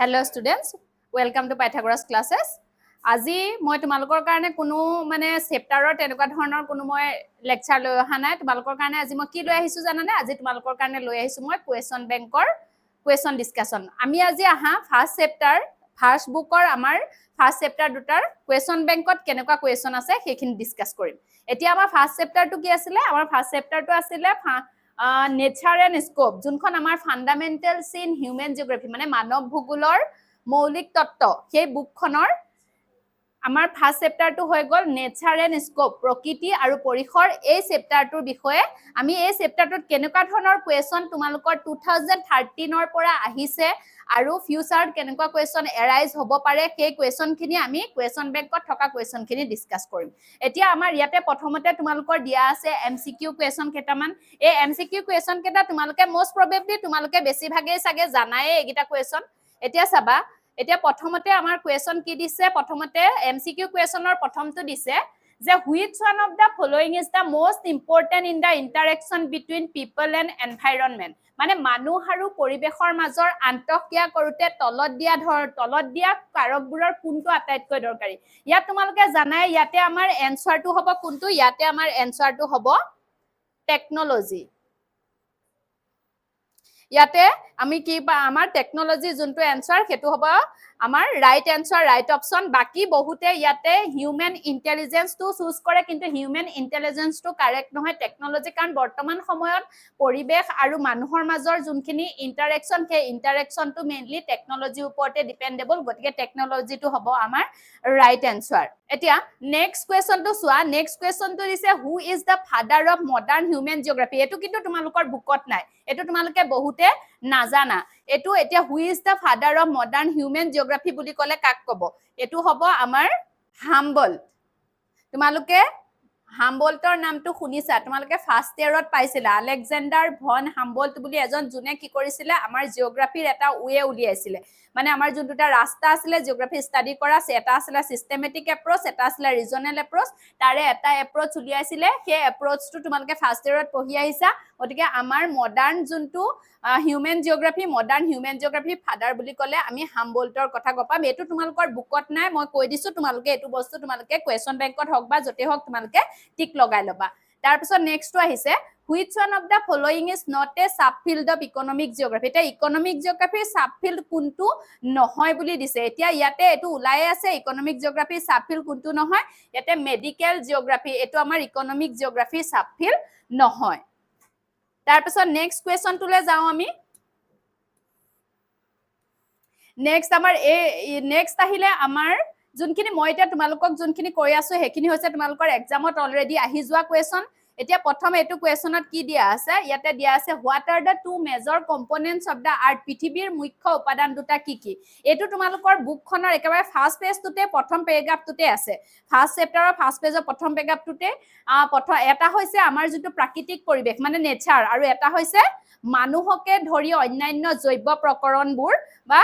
Hello students, welcome to Pythagoras classes. আজি মই তোমালোকৰ কাৰণে কোনো মানে চেপ্টাৰৰ তেনেকুৱা ধৰণৰ কোনো মই লেকচাৰ লৈ অহা নাই তোমালোকৰ কাৰণে আজি মই কি লৈ আহিছো জানানে আজি তোমালোকৰ কাৰণে লৈ আহিছো মই কুৱেশ্যন বেংকৰ কুৱেশ্যন ডিসকাশন আমি আজি আহা ফাৰ্স্ট চেপ্টাৰ ফাৰ্স্ট বুকৰ আমাৰ ফাৰ্স্ট চেপ্টাৰ দুটাৰ কুৱেশ্যন বেংকত কেনেকুৱা কুৱেশ্যন আছে সেইখিনি ডিসকাস কৰিম এতিয়া আমাৰ ফাৰ্স্ট চেপ্টাৰটো কি আছিল আমাৰ ফাৰ্স্ট চেপ্টাৰটো আছিল নেচাৰ এণ্ড স্কোপ যোনখন আমাৰ ফাণ্ডামেণ্টেলছ ইন হিউমেন জিঅ'গ্ৰাফি মানে মানৱ ভূগোলৰ মৌলিক তত্ত্ব সেই বুকখনৰ আমাৰ ফাৰ্স্ট চেপ্টাৰটো হৈ গ'ল নেচাৰ এণ্ড স্কোপ প্ৰকৃতি আৰু পৰিসৰ এই চেপ্টাৰটোৰ বিষয়ে আমি এই চেপ্টাৰটোত কেনেকুৱা ধৰণৰ কুৱেশ্যন তোমালোকৰ 2013 পৰা আহিছে আৰু ফিউচাৰত কেনেকুৱা কুৱেশ্যন এৰাইজ হ'ব পাৰে সেই কুৱেশ্যনখিনি আমি কুৱেশ্যন বেংকত থকা কুৱেশ্যনখিনি ডিসকাস কৰিম এতিয়া আমাৰ ইয়াতে প্ৰথমতে তোমালোকৰ দিয়া আছে এমসিকিউ কুৱেশ্যন কেইটামান এই এমসিকিউ কুৱেশ্যন কেইটা তোমালোকে মোস্ট প্ৰবেবলি তোমালোকে বেছিভাগেই চাগে জানাই এইকেইটা কুৱেশ্যন এতিয়া চাবা এতিয়া প্ৰথমতে আমাৰ কুৱেশ্যন কি দিছে প্ৰথমতে এমসিকিউ কুৱেশ্যনৰ প্ৰথমটো দিছে যে which one of the following is the most important in the interaction between people and environment মানে মানুহ আৰু পৰিবেশৰ মাজৰ আন্তঃক্ৰিয়া কৰোতে তলত দিয়া কাৰকবোৰৰ কোনটো আটাইতকৈ দৰকাৰী ইয়াত তোমালোকে জানাই ইয়াতে আমাৰ এনসাৰটো হ'ব কোনটো ইয়াতে আমাৰ এনসাৰটো হ'ব টেকনলজি ইয়াতে আমি কি আমাৰ টেকনলজি যোনটো এনসাৰ হেতু হ'ব আমাৰ ৰাইট এনসাৰ ৰাইট অপচন বাকি বহুতে ইয়াতে হিউম্যান ইন্টেলিজেন্স টু চুজ কৰে কিন্তু হিউম্যান ইন্টেলিজেন্স টু কাৰেক্ট নহয় টেকনলজি কাৰণ বৰ্তমান সময়ত পৰিবেশ আৰু মানুহৰ মাজৰ যোনখিনি ইন্টাৰেকশন সেই ইন্টাৰেকশনটো মেইনলি টেকনলজিৰ ওপৰতে ডিপেন্ডেবল গতিকে টেকনলজিটো হ'ব আমাৰ ৰাইট এনসাৰ এতিয়া নেক্সট কুৱেশ্যনটো চোৱা নেক্সট কুৱেশ্যনটো দিছে who is the father of modern human geography এটো কিন্তু তোমালোকৰ বুকত নাই এটো তোমালোকে বহুতে নাজানা এটো এতিয়া who is the father of modern human geography বুলি ক'লে কাক ক'ব এটো হ'ব আমাৰ হাম্বল তোমালোকে হাম্বলটৰ নামটো শুনিছা তোমালোকে ফাৰ্স্ট ইয়াৰত পাইছিলা আলেকজান্ডাৰ ভন হাম্বলট বুলি এজন জুনে কি কৰিছিলে আমাৰ জিঅ'গ্ৰাফিৰ এটা ওয়ে উলিয়াইছিলে মানে আমাৰ যোনটা ৰাস্তা আছিল জিঅ'গ্ৰাফি ষ্টাডি কৰা এটা আছিল সিস্টেমেটিক এপ্ৰোচ এটা আছিল ৰিজনাল এপ্ৰোচ তাৰে এটা এপ্ৰোচ উলিয়াইছিলে সেই এপ্ৰোচটো তোমালোকে ফাৰ্স্ট ইয়াৰত পঢ়ি আহিছা গতিকে আমাৰ মডাৰ্ন যোনটো হিউম্যান জিঅ'গ্ৰাফি ফাদাৰ বুলি ক'লে আমি হাম্বলটৰ কথা গপাম এটো তোমালোকৰ বুকত নাই মই কৈ দিছো তোমালোকে এটো বস্তু তোমালোকে কুৱেশ্যন বেংকত হক বা জতে হক তোমালোকে টিক লগাই লবা তাৰ পিছত নেক্সটটো আহিছে which one of the following is not a subfield of economic geography এটা ইকোনমিক জিওগ্ৰাফিৰ সাবফিল্ড কোনটো নহয় বুলি দিছে এতিয়া ইয়াতে এটো উলাই আছে ইকোনমিক জিওগ্ৰাফিৰ সাবফিল্ড কোনটো নহয় ইয়াতে মেডিকেল জিওগ্ৰাফি এটো আমাৰ ইকোনমিক জিওগ্ৰাফিৰ সাবফিল্ড নহয় তাৰ পিছত নেক্সট কুৱেশ্যনটোলে যাও আমি নেক্সট আমাৰ নেক্সট আহিলে আমাৰ যোনখিনি মই এটা তোমালোকক যোনখিনি কৈ আছো হেখিনি হৈছে তোমালোকৰ এক্সামত অলৰেডি আহি যোৱা কুৱেশ্যন এতিয়া প্ৰথম এটো কুৱেশ্যনত কি দিয়া আছে ইয়াতে দিয়া আছে what are the two major components of the earth পৃথিৱীৰ মুখ্য উপাদান দুটা কি কি এটো তোমালোকৰ বুকখনৰ একেবাৰে ফাৰ্স্ট পেজটোতে প্ৰথম পেৰাগ্ৰাফটোতে আছে ফাৰ্স্ট চেপ্টাৰৰ ফাৰ্স্ট পেজৰ প্ৰথম পেৰাগ্ৰাফটোতে প্ৰথম এটা হৈছে আমাৰ যেটো প্ৰাকৃতিক পৰিবেশ মানে নেচাৰ আৰু এটা হৈছে মানুহকে ধৰি অন্যান্য জৈৱ প্ৰকৰণবোৰ বা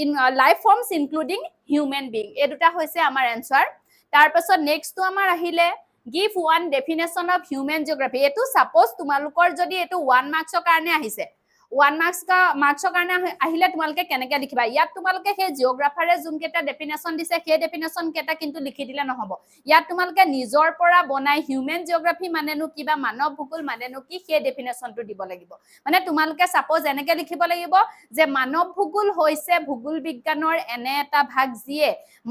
in life forms including human being এই দুটা হৈছে আমাৰ এনসাৰ তাৰ পাছত নেক্সটটো আমাৰ আহিলে give one definition of human geography এটো সাপোজ তোমালোকৰ যদি এটো 1 মাৰ্কছৰ কাৰণে আহিছে 1 মাৰ্কছৰ কাৰণে আহিলে তোমালোকে কেনেকৈ লিখিবা ইয়াত তোমালোকে সেই জিওগ্ৰাফাৰে যোন কেটা ডেফিনেশন দিছে সেই ডেফিনেশন কেটা কিন্তু লিখি দিলে নহব ইয়াত তোমালোকে নিজৰ পৰা বনাই হিউম্যান জিওগ্ৰাফি মানেনো কিবা মানৱ ভূগোল মানেনো কি সেই ডেফিনেশনটো দিব লাগিব মানে তোমালোকে সাপোজ এনেকৈ লিখিব লাগিব যে মানৱ ভূগোল হৈছে ভূগোল বিজ্ঞানৰ এনে এটা ভাগ যিয়ে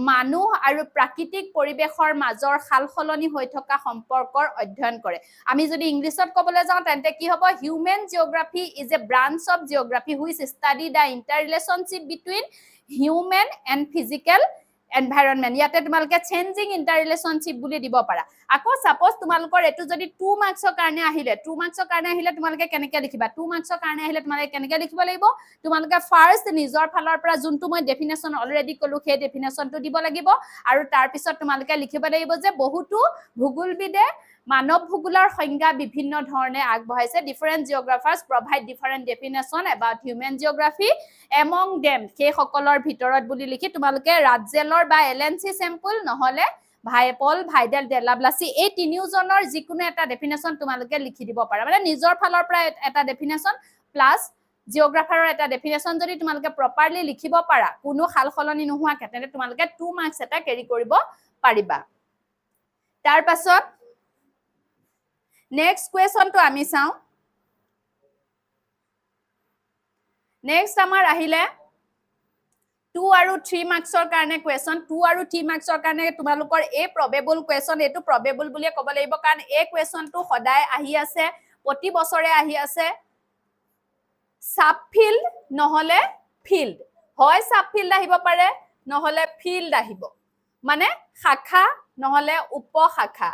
মানুহ আৰু প্ৰাকৃতিক পৰিবেশৰ মাজৰ খালখলনি হৈ থকা সম্পৰ্কৰ অধ্যয়ন কৰে আমি যদি ইংলিছত ক'বলৈ যাওঁ তেন্তে কি হ'ব human geography is a branch of geography which study the interrelationship between human and physical environment ইয়াতে তোমালোকে চেঞ্জিং ইন্টাৰৰিলেশনশিপ বুলি দিব পাৰা আকৌ সাপোজ তোমালোকৰ এটো যদি 2 মাৰ্কছৰ কাৰণে আহিলে তোমালোকে কেনেকৈ লিখিবা 2 মাৰ্কছৰ কাৰণে আহিলে তোমালোকে কেনেকৈ লিখিব লাগিব তোমালোকে ফাৰ্স্ট নিজৰ ফালৰ পৰা যোনটো মই ডেফিনেশন অলৰেডি কলো সেই ডেফিনেশনটো দিব লাগিব আৰু তাৰ পিছত তোমালোকে লিখিব লাগিব যে বহুতো ভূগোলবিদে মানৱ ভূগোলৰ সংজ্ঞা বিভিন্ন ধৰণে আগবঢ়াইছে different geographers provide different definition about human geography among them সেই সকলৰ ভিতৰত বুলি লিখি তোমালোকে ৰাজেলৰ বা এলএনসি স্যাম্পল নহলে ভাইপল ভাইডেল ডেলাব্লাসি এই তিনিজনৰ যিকোনো এটা ডেফিনেশন তোমালোকে লিখি দিব পাৰা মানে নিজৰ ফালৰ পৰা এটা ডেফিনেশন প্লাস জিওগ্ৰাফাৰৰ এটা ডেফিনেশ্যন যদি তোমালোকে প্ৰপাৰলি লিখিব পাৰা কোনো খাল খলনি নোহোৱাকৈ তেন্তে তোমালোকে 2 মাৰ্কছ এটা কেৰি কৰিব পাৰিবা তাৰ পাছত নেক্সট কুৱেশ্যনটো আমি চাওঁ নেক্সট আমাৰ আহিলে 2 আৰু 3 মাৰ্কছৰ কাৰণে কুৱেশ্যন 2 আৰু 3 মাৰ্কছৰ কাৰণে তোমালোকৰ এই প্ৰবেবল কুৱেশ্যন এইটো প্ৰবেবল বুলিয়ে ক'ব লাগিব কাৰণ এই কুৱেশ্যনটো সদায় আহি আছে প্ৰতি বছৰে আহি আছে সাবফিল্ড নহলে ফিল্ড হয় সাবফিল্ড আহিব পাৰে নহলে ফিল্ড আহিব মানে শাখা নহলে উপশাখা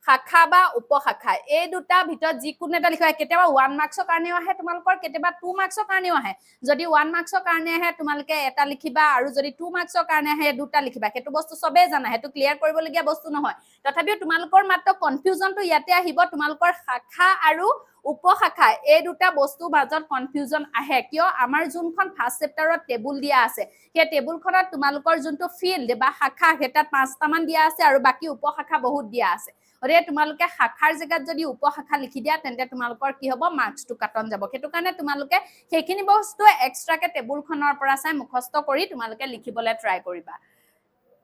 শাখা বা উপশাখা এই দুটা ভিতৰত যিকোনো এটা লিখা কেতিয়াবা 1 মাৰ্কছৰ কাৰণেও আহে তোমালোকৰ কেতিয়াবা 2 মাৰ্কছৰ কাৰণেও আহে যদি 1 মাৰ্কছৰ কাৰণে আহে তোমালোকে এটা লিখিবা আৰু যদি 2 মাৰ্কছৰ কাৰণে আহে দুটা লিখিবা সেইটো বস্তু সবে জানা হেতু ক্লিয়াৰ কৰিবলগীয়া বস্তু নহয় তথাপিও তোমালোকৰ মাত্ৰ কনফিউজনটো ইয়াতে আহিব তোমালোকৰ শাখা আৰু উপশাখা এই দুটা বস্তু মাজত কনফিউজন আহে কিয় আমাৰ যোনখন ফাৰ্স্ট চেপ্টাৰত টেবুল দিয়া আছে সেই টেবুলখনত তোমালোকৰ যোনটো ফিল্ড বা শাখা হেতাত 5টা মান দিয়া আছে আৰু বাকি উপশাখা বহুত দিয়া আছে অৰে তোমালোকে শাখাৰ জায়গাত যদি উপশাখা লিখি দিয়া তেন্তে তোমালোকৰ কি হ'ব মাৰ্কসটো কাটন যাব হেতু কাৰণে তোমালোকে সেইখিনি বস্তু এক্সট্ৰাকে টেবুলখনৰ পৰা চাই মুখস্থ কৰি তোমালোকে লিখিবলৈ ট্ৰাই কৰিবা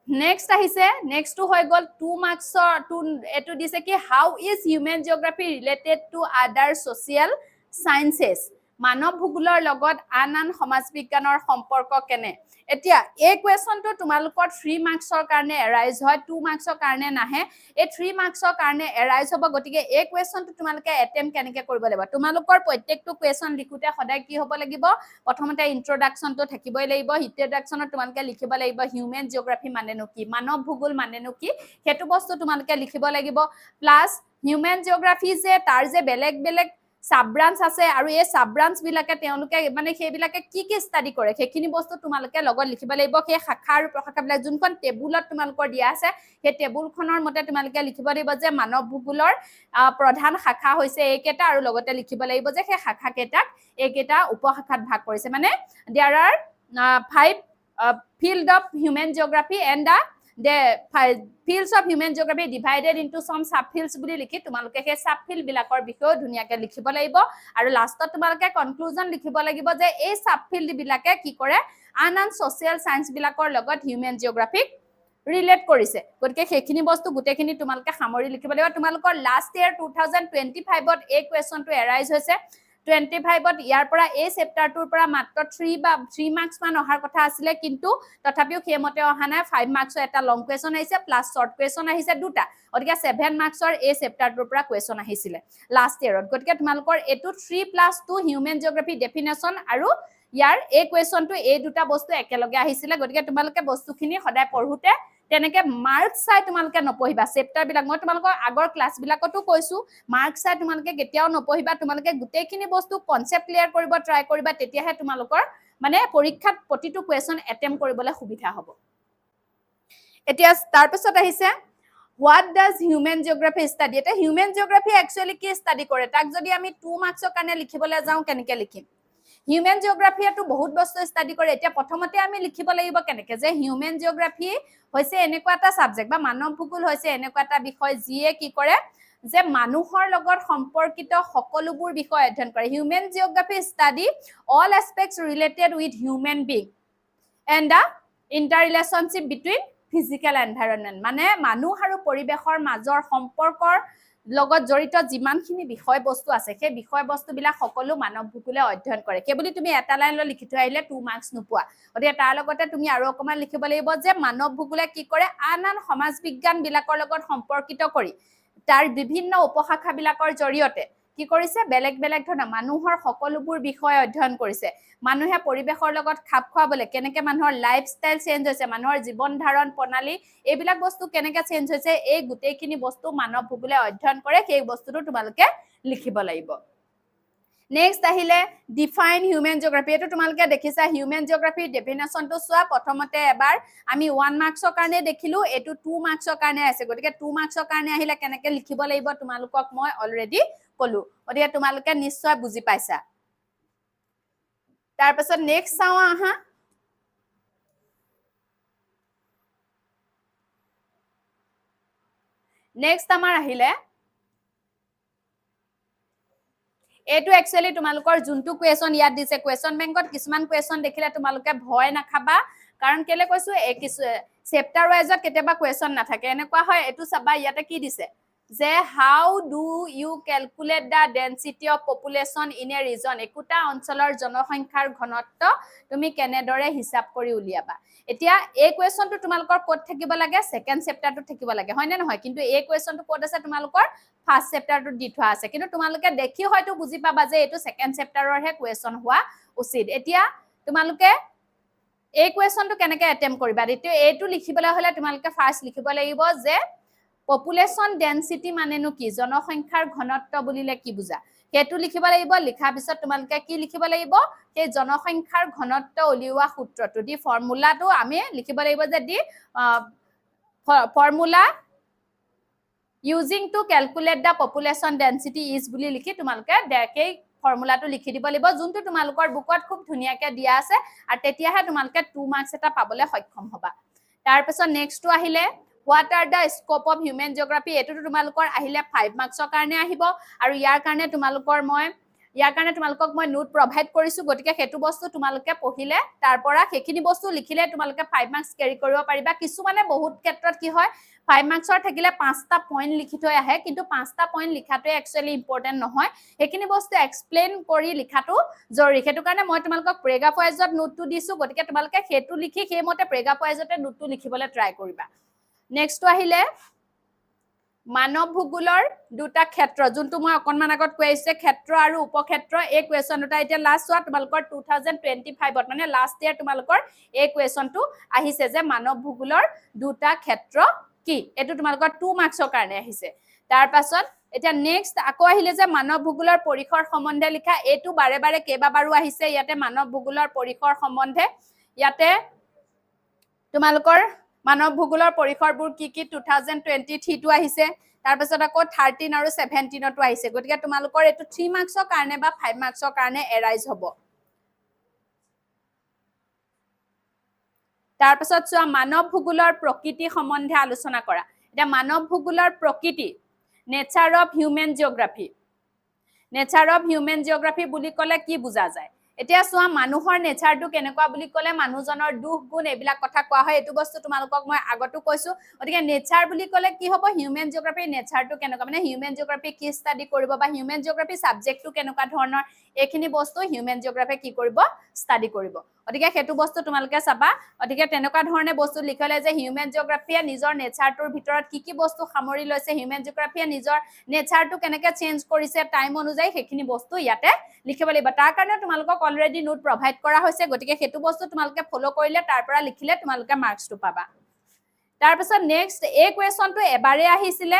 নেক্সট আহিছে নেক্সট হৈ গল 2 মাৰ্কছৰ এটো দিছে কি how is human geography related to other social sciences মানৱ ভূগোলৰ লগত আন সমাজ বিজ্ঞানৰ সম্পৰ্ক কেনে এতিয়া এই কোৱেশ্যনটো তোমালোকৰ 3 মাৰ্কছৰ কাৰণে এৰাইজ হয় 2 মাৰ্কছৰ কাৰণে নাহে এই 3 মাৰ্কছৰ কাৰণে এৰাইজ হ'ব গতিকে এই কোৱেশ্যনটো তোমালোকে এটেম্প কেনেকৈ কৰিব লাগিব তোমালোকৰ প্ৰত্যেকটো কোৱেশ্যন লিখোতে সদায় কি হ'ব লাগিব প্ৰথমতে ইন্ট্ৰোডাকচনটো থাকিবই লাগিব ইন্ট্ৰোডাকচনত তোমালোকে লিখিব লাগিব হিউম্যান জিওগ্ৰাফি মানেনো কি মানৱ ভূগোল মানেনো কি হেতু বস্তু তোমালোকে লিখিব লাগিব প্লাস হিউম্যান জিওগ্ৰাফি যে তাৰ যে বেলেগ বেলেগ সাব ব্ৰাঞ্চ আছে আৰু এই সাব ব্ৰাঞ্চ বিলাকে তেওঁলোকে মানে সেইবিলাকে কি ষ্টাডি কৰে সেইখিনি বস্তু তোমালোকে লগত লিখিব লাগিব সেই শাখা আৰু প্ৰশাখা বিলাক যোনখন টেবুলত তোমালোকৰ দিয়া আছে সেই টেবুলখনৰ মতে তোমালোকে লিখিব লাগিব যে মানৱ ভূগোলৰ প্ৰধান শাখা হৈছে এইকেইটা আৰু লগতে লিখিব লাগিব যে সেই শাখা কেইটাক এইকেইটা উপশাখাত ভাগ কৰিছে মানে there are 5 field of human geography and the fields of human geography divided into some subfields বুলি লিখি তোমালোকে সেই সাবফিল্ড বিলাকৰ বিষয়ে ধুনিয়াকে লিখিব লাগিব আৰু লাষ্টত তোমালোকে কনক্লুজন লিখিব লাগিব যে এই সাবফিল্ড বিলাকে কি কৰে আন সোশিয়াল সায়েন্স বিলাকৰ লগত হিউম্যান জিওগ্ৰাফিক ৰিলেট কৰিছে গতিকে সেইখিনি বস্তু গুটেখিনি তোমালোকে সামৰি লিখিব লাগিব তোমালোকৰ লাষ্ট ইয়াৰ 2025 ত এই কোৱেশ্যনটো এৰাইজ হৈছে 25 ত ইয়াৰ পৰা এই চেপ্টাৰটোৰ পৰা মাত্ৰ 3 মাৰ্কছ মান অহাৰ কথা আছিল কিন্তু তথাপিও হেমতে অহা নাই 5 মাৰ্কছৰ এটা লং কুৱেশ্যন আহিছে প্লাস শৰ্ট কুৱেশ্যন আহিছে দুটা গতিকে 7 মাৰ্কছৰ এই চেপ্টাৰটোৰ পৰা কুৱেশ্যন আহিছিল লাষ্ট ইয়াৰত গতিকে তোমালোকৰ এটো 3+2 হিউম্যান জিওগ্ৰাফি ডেফিনেশ্যন আৰু ইয়াৰ এই কুৱেশ্যনটো এই দুটা বস্তু একেলগে আহিছিল গতিকে তোমালোকে বস্তুখিনি সদায় পঢ়ুতে তেনেকে মাৰ্কস চাই তোমালোকে নপঢ়িবা চেপ্টাৰ বিলাক মই তোমালোকৰ আগৰ ক্লাস বিলাকতো কৈছো মাৰ্কস চাই তোমালোকে কেতিয়াও নপঢ়িবা তোমালোকে গুটেইখিনি বস্তু কনসেপ্ট ক্লিয়াৰ কৰিব ট্ৰাই কৰিবা তেতিয়াহে তোমালোকৰ মানে পৰীক্ষাত প্ৰতিটো কুৱেশ্যন এটেম্প কৰিবলৈ সুবিধা হ'ব এতিয়া তাৰ পিছত আহিছে what does human geography study এটা human geography actually কি ষ্টাডি কৰে তাক যদি আমি 2 মাৰ্কছৰ কাৰণে লিখিবলৈ যাওঁ কেনেকৈ লিখিম হিউম্যান জিওগ্ৰাফি এটো বহুত বস্তু ষ্টাডি কৰে এতিয়া প্ৰথমতে আমি লিখিব লাগিব কেনেকৈ যে হিউম্যান জিওগ্ৰাফি হৈছে এনেকুৱা এটা সাবজেক্ট বা মানৱ ভূগোল হৈছে এনেকুৱা এটা বিষয় যিয়ে কি কৰে যে মানুহৰ লগত সম্পৰ্কিত সকলোবোৰ বিষয় অধ্যয়ন কৰে human geography study all aspects related with human being and the interrelationship between physical environment মানে মানুহ আৰু পৰিবেশৰ মাজৰ সম্পৰ্কৰ লগত জড়িত যিমানখিনি বিষয় বস্তু আছে সেই বিষয় বস্তুবিলাক সকলো মানৱ ভূগোলে অধ্যয়ন কৰে কেৱলি তুমি এটা লাইনলৈ লিখি থৈ আহিলে 2 মাৰ্কছ নোপোৱা গতিকে তাৰ লগতে তুমি আৰু অকমান লিখিব লাগিব যে মানৱ ভূগোলে কি কৰে আন সমাজ বিজ্ঞান বিলাকৰ লগত সম্পৰ্কিত কৰি তাৰ বিভিন্ন উপশাখা বিলাকৰ জৰিয়তে কি কৰিছে বেলেগ বেলেগ ধৰণৰ মানুহৰ সকলোবোৰ বিষয় অধ্যয়ন কৰিছে মানুহে পৰিবেশৰ লগত খাপ খোৱাবলে কেনেকৈ মানুহৰ লাইফষ্টাইল চেঞ্জ হৈছে মানুহৰ জীৱন ধাৰণ প্ৰণালী এইবিলাক বস্তু কেনেকৈ চেঞ্জ হৈছে এই গুটেইখিনি বস্তু মানৱ ভূগোলে অধ্যয়ন কৰে সেই বস্তুটো তোমালোকে লিখিব লাগিব নেক্সট আহিলে ডিফাইন হিউম্যান জিওগ্ৰাফি এটো তোমালোকে দেখিছা হিউম্যান জিওগ্ৰাফি ডেফিনেশ্যনটো চোৱা প্ৰথমতে এবাৰ আমি 1 মাৰ্কছৰ কাৰণে দেখিলো এটো 2 মাৰ্কছৰ কাৰণে আছে গতিকে 2 মাৰ্কছৰ কাৰণে আহিলে কেনেকৈ লিখিব লাগিব তোমালোকক মই অলৰেডি কলো গতিকে তোমালোকে নিশ্চয় বুজি পাইছা তাৰ পাছত নেক্সট চাও আহা নেক্সট আমাৰ আহিলে এটো একচুয়ালি তোমালোকৰ যোনটো কোৱেশ্চন ইয়াত দিছে কোৱেশ্চন বেংকত কিছুমান কোৱেশ্চন দেখিলে তোমালোকে ভয় নাখাবা কাৰণ কেলে কৈছো চেপ্টাৰ ওয়াইজত কেতিয়াবা কোৱেশ্চন নাথাকে এনেকুৱা হয় এটো চাবা ইয়াতে কি দিছে যে how do you calculate the density of population in a region একুটা অঞ্চলৰ জনসংখ্যাৰ ঘনত্ব তুমি কেনেদৰে হিসাব কৰি উলিয়াবা এতিয়া এই কোৱেশ্চনটো তোমালোকৰ ক'ত থাকিব লাগে সেকেন্ড চেপ্টাৰটো থাকিব লাগে হয় নে নহয় কিন্তু এই কোৱেশ্চনটো ক'ত আছে তোমালোকৰ ফাৰ্স্ট চেপ্টাৰটো দি থোৱা আছে কিন্তু তোমালোকে দেখি হয়তো বুজি পাবা যে এটো সেকেন্ড চেপ্টাৰৰ হে কোৱেশ্চন হোৱা উচিত এতিয়া তোমালোকে এই কোৱেশ্চনটো কেনেকৈ এটেম্প কৰিবা দ্বিতীয় এটো লিখিবলৈ হলে তোমালোকে ফাৰ্স্ট লিখিব লাগিব যে পপুলেশন ডেন্সিটি মানেনো কি জনসংখ্যাৰ ঘনত্ব বুলিলে কি বুজা হেতু লিখিব লাগিব লিখা পিছত তোমালোকে কি লিখিব লাগিব সেই জনসংখ্যাৰ ঘনত্ব উলিওৱা সূত্ৰটো দি ফৰ্মুলাটো আমি লিখিব লাগিব যে দি formula using to calculate the population density is বুলি লিখি তোমালোকে ডাইৰেক্টলি ফৰ্মুলাটো লিখি দিব লাগিব যোনটো তোমালোকৰ বুকত খুব ধুনিয়াকৈ দিয়া আছে আৰু তেতিয়াহে তোমালোকে 2 মাৰ্কস এটা পাবলৈ সক্ষম হ'বা তাৰ পিছত নেক্সটটো আহিলে what are the scope of human geography এটো তোমালোকৰ আহিলে 5 মাৰ্কসৰ কাৰণে আহিব আৰু ইয়াৰ কাৰণে তোমালোকক মই নোট প্ৰভাইড কৰিছো গতিকে হেতু বস্তু তোমালোকে পঢ়িলে তাৰ পৰা হেখিনি বস্তু লিখিলে তোমালোকে 5 মাৰ্কস কেৰি কৰিব পাৰিবা কিছু মানে বহুত ক্ষেত্ৰত কি হয় 5 মাৰ্কসৰ থাকিলে 5টা পইণ্ট লিখি থৈ আহে কিন্তু 5টা পইণ্ট লিখাটো একচুয়ালি ইম্পৰ্টেন্ট নহয় হেখিনি বস্তু এক্সপ্লেইন কৰি লিখাটো জৰুৰী হেতু কাৰণে মই তোমালোকক প্ৰেগ্ৰাফ ওয়াইজত নোটটো দিছো গতিকে তোমালোকে হেতু লিখি হেমতে প্ৰেগ্ৰাফ ওয়াইজতে নোটটো লিখিবলৈ ট্ৰাই কৰিবা নেক্সট আহিলে মানৱ ভূগোলৰ দুটা ক্ষেত্ৰ যোনটো মই অকনমান আগত কৈছে ক্ষেত্ৰ আৰু উপক্ষেত্ৰ এই কোৱেশ্চন দুটা এতিয়া লাষ্ট হোৱা তোমালোকৰ 2025ত মানে লাষ্ট ইয়াৰ তোমালোকৰ এই কোৱেশ্চনটো আহিছে যে মানৱ ভূগোলৰ দুটা ক্ষেত্ৰ কি এটো তোমালোকৰ 2 মাৰ্কসৰ কাৰণে আহিছে তাৰ পাছত এতিয়া নেক্সট আকৌ আহিলে যে মানৱ ভূগোলৰ পৰিসৰ সম্বন্ধে লিখা এটো বাৰে বাৰে কেইবাবাৰো আহিছে ইয়াতে মানৱ ভূগোলৰ পৰিসৰ সম্বন্ধে ইয়াতে তোমালোকৰ মানৱ ভূগোলৰ পৰিসৰবোৰ কি 2023 টো আহিছে তাৰ পাছত আকৌ 13 আৰু 17 টো আহিছে গতিকে তোমালোকৰ এটো 3 মাৰ্কসৰ কাৰণে বা 5 মাৰ্কসৰ কাৰণে এৰাইজ হ'ব তাৰ পাছত চোৱা মানৱ ভূগোলৰ প্ৰকৃতি সম্বন্ধে আলোচনা কৰা এটা মানৱ ভূগোলৰ প্ৰকৃতি নেচাৰ অফ হিউম্যান জিওগ্ৰাফি বুলি ক'লে কি বুজা যায় এতিয়া চোৱা মানুহৰ নেচাৰটো কেনেকুৱা বুলি ক'লে মানুহজনৰ দুখ গুণ এইবিলাক কথা কোৱা হয় এটো বস্তু তোমালোকক মই আগতো কৈছো গতিকে নেচাৰ বুলি ক'লে কি হ'ব হিউম্যান জিওগ্ৰাফি নেচাৰটো কেনেকুৱা মানে হিউম্যান জিওগ্ৰাফি কি ষ্টাডি কৰিব বা হিউম্যান জিওগ্ৰাফি সাবজেক্টটো কেনেকুৱা ধৰণৰ এইখিনি বস্তু হিউম্যান জিওগ্ৰাফি কি কৰিব ষ্টাডি কৰিব গতিকে হেতু বস্তু তোমালোকে চাবা গতিকে তেনেকুৱা ধৰণে বস্তু লিখলে যে হিউম্যান জিওগ্ৰাফিয়ে নিজৰ নেচাৰটোৰ ভিতৰত কি বস্তু সামৰি লৈছে হিউম্যান জিওগ্ৰাফিয়ে নিজৰ নেচাৰটো কেনেকৈ চেঞ্জ কৰিছে টাইম অনুযায়ী হেখিনি বস্তু ইয়াতে লিখিব লাগিব তাৰ কাৰণে তোমালোকক অলৰেডি নোট প্ৰভাইড কৰা হৈছে গতিকে হেতু বস্তু তোমালোকে ফলো কৰিলে তাৰ পৰা লিখিলে তোমালোকে মাৰ্কসটো পাবা তাৰ পিছত নেক্সট এই কোৱেশ্চনটো এবাৰে আহিছিলে